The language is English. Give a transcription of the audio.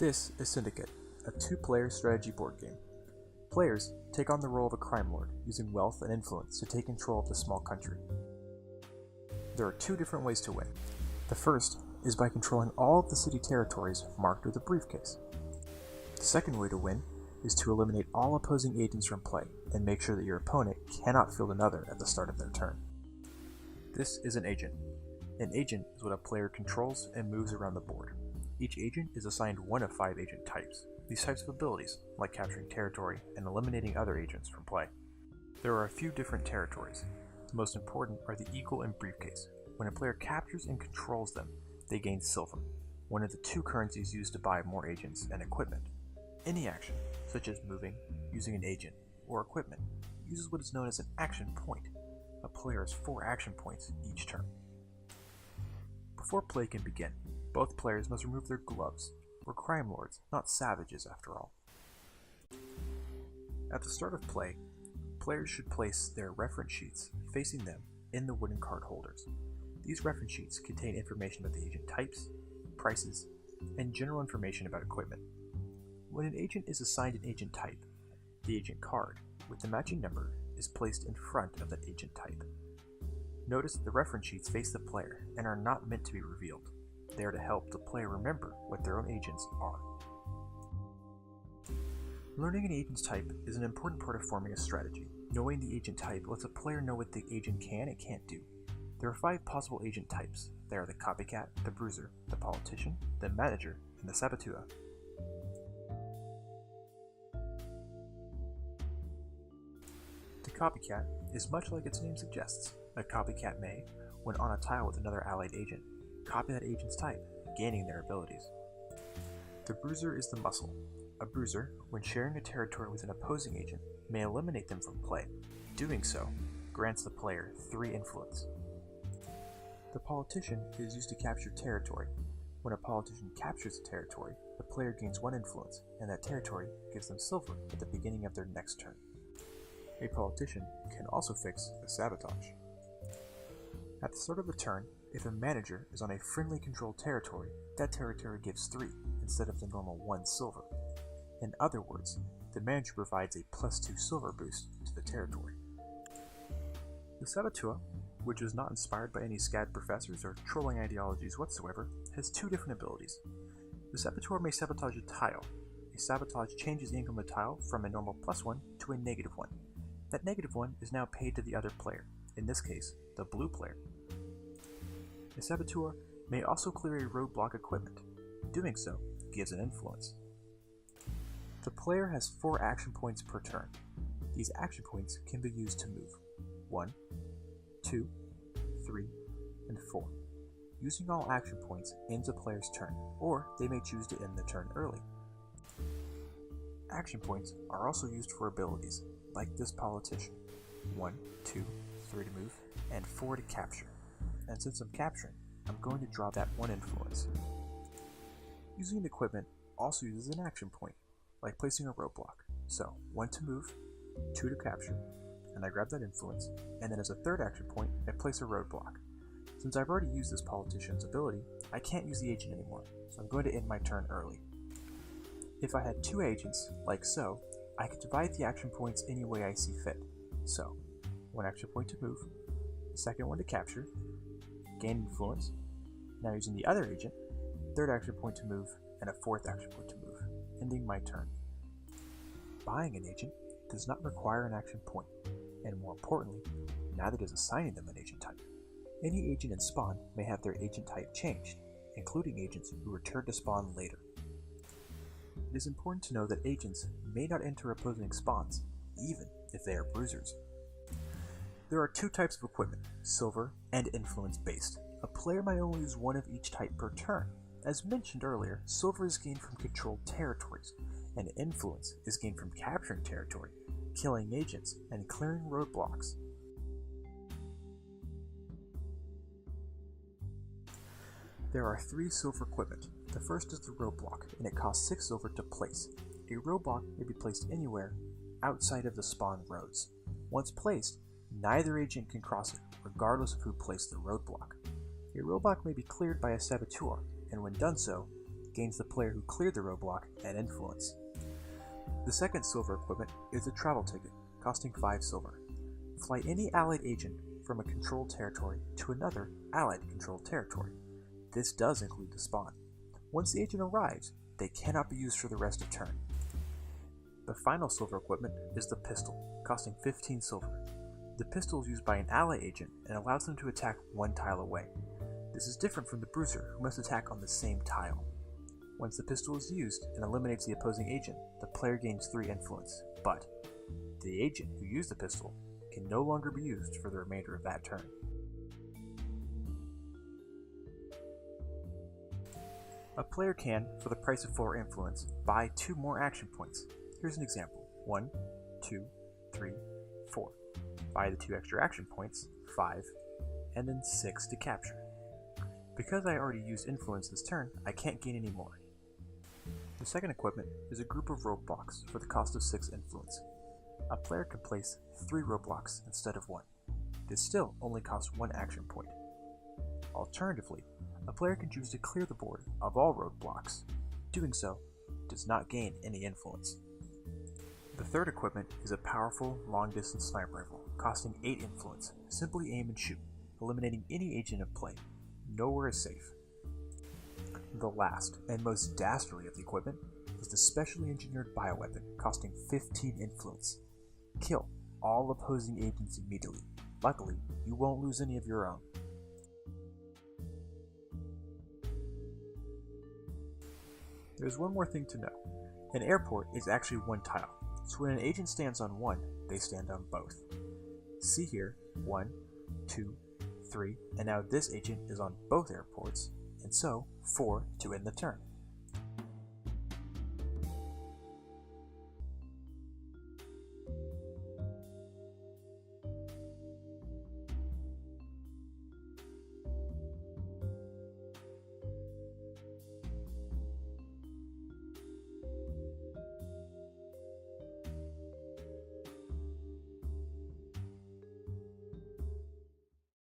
This is Syndicate, a two-player strategy board game. Players take on the role of a crime lord, using wealth and influence to take control of the small country. There are two different ways to win. The first is by controlling all of the city territories marked with a briefcase. The second way to win is to eliminate all opposing agents from play and make sure that your opponent cannot field another at the start of their turn. This is an agent. An agent is what a player controls and moves around the board. Each agent is assigned one of 5 agent types. These types of abilities, like capturing territory and eliminating other agents from play. There are a few different territories. The most important are the eagle and briefcase. When a player captures and controls them, they gain silver, one of the 2 currencies used to buy more agents and equipment. Any action, such as moving, using an agent, or equipment, uses what is known as an action point. A player has 4 action points each turn. Before play can begin, both players must remove their gloves. We're crime lords, not savages after all. At the start of play, players should place their reference sheets facing them in the wooden card holders. These reference sheets contain information about the agent types, prices, and general information about equipment. When an agent is assigned an agent type, the agent card, with the matching number, is placed in front of that agent type. Notice that the reference sheets face the player and are not meant to be revealed. They are to help the player remember what their own agents are. Learning an agent's type is an important part of forming a strategy. Knowing the agent type lets a player know what the agent can and can't do. There are 5 possible agent types. They are the copycat, the bruiser, the politician, the manager, and the saboteur. The copycat is much like its name suggests. A copycat may, when on a tile with another allied agent, copy that agent's type, gaining their abilities. The bruiser is the muscle. A bruiser, when sharing a territory with an opposing agent, may eliminate them from play. Doing so grants the player 3 influence. The politician is used to capture territory. When a politician captures a territory, the player gains 1 influence, and that territory gives them silver at the beginning of their next turn. A politician can also fix a sabotage. At the start of the turn, if a manager is on a friendly controlled territory, that territory gives 3 instead of the normal 1 silver. In other words, the manager provides a +2 silver boost to the territory. The saboteur, which is not inspired by any SCAD professors or trolling ideologies whatsoever, has 2 different abilities. The saboteur may sabotage a tile. A sabotage changes the ink on the tile from a normal +1 to a -1. That -1 is now paid to the other player, in this case, the blue player. The saboteur may also clear a roadblock equipment. Doing so gives an influence. The player has 4 action points per turn. These action points can be used to move 1, 2, 3, and 4. Using all action points ends a player's turn, or they may choose to end the turn early. Action points are also used for abilities, like this politician. 1, 2, 3 to move, and 4 to capture. And since I'm capturing, I'm going to draw that 1 influence. Using an equipment also uses an action point, like placing a roadblock. So 1 to move, 2 to capture, and I grab that influence, and then as a 3rd action point, I place a roadblock. Since I've already used this politician's ability, I can't use the agent anymore, so I'm going to end my turn early. If I had 2 agents, like so, I could divide the action points any way I see fit. So, 1 action point to move, the second one to capture, gain influence, now using the other agent, 3rd action point to move, and a 4th action point to move, ending my turn. Buying an agent does not require an action point, and more importantly, neither does assigning them an agent type. Any agent in spawn may have their agent type changed, including agents who return to spawn later. It is important to know that agents may not enter opposing spawns, even if they are bruisers. There are 2 types of equipment, silver and influence based. A player may only use 1 of each type per turn. As mentioned earlier, silver is gained from controlled territories, and influence is gained from capturing territory, killing agents, and clearing roadblocks. There are 3 silver equipment. The first is the roadblock, and it costs 6 silver to place. A roadblock may be placed anywhere outside of the spawn roads. Once placed, neither agent can cross it, regardless of who placed the roadblock. A roadblock may be cleared by a saboteur, and when done so, gains the player who cleared the roadblock an influence. The second silver equipment is a travel ticket, costing 5 silver. Fly any allied agent from a controlled territory to another allied controlled territory. This does include the spawn. Once the agent arrives, they cannot be used for the rest of turn. The final silver equipment is the pistol, costing 15 silver. The pistol is used by an ally agent and allows them to attack one tile away. This is different from the bruiser, who must attack on the same tile. Once the pistol is used and eliminates the opposing agent, the player gains 3 influence, but the agent who used the pistol can no longer be used for the remainder of that turn. A player can, for the price of 4 influence, buy 2 more action points. Here's an example. 1, 2, 3, 4. Buy the 2 extra action points, 5, and then 6 to capture. Because I already used influence this turn, I can't gain any more. The second equipment is a group of roadblocks for the cost of 6 influence. A player can place 3 roadblocks instead of 1. This still only costs 1 action point. Alternatively, a player can choose to clear the board of all roadblocks. Doing so does not gain any influence. The third equipment is a powerful long-distance sniper rifle, costing 8 influence. Simply aim and shoot, eliminating any agent in play. Nowhere is safe. The last and most dastardly of the equipment is the specially engineered bioweapon, costing 15 influence. Kill all opposing agents immediately. Luckily, you won't lose any of your own. There's one more thing to know. An airport is actually one tile, so when an agent stands on one, they stand on both. See here, 1, 2, 3, and now this agent is on both airports, and so 4 to end the turn.